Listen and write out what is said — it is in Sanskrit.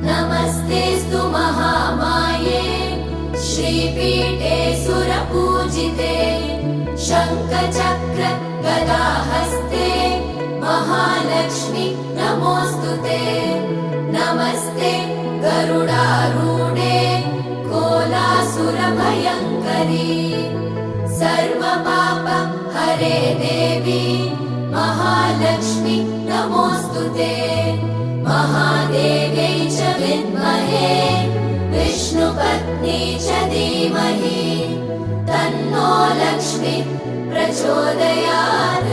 नमस्तेऽस्तु महामाये श्रीपीठे सुरपूजिते शङ्खचक्र गदाहस्ते महालक्ष्मी नमोऽस्तुते। नमस्ते गरुडारूढे कोलासुरभयङ्करी सर्वपाप हरे देवी महालक्ष्मी नमोऽस्तुते। महादेव्यै च विद्महे विष्णुपत्नी च धीमहि तन्नो लक्ष्मी प्रचोदयात्।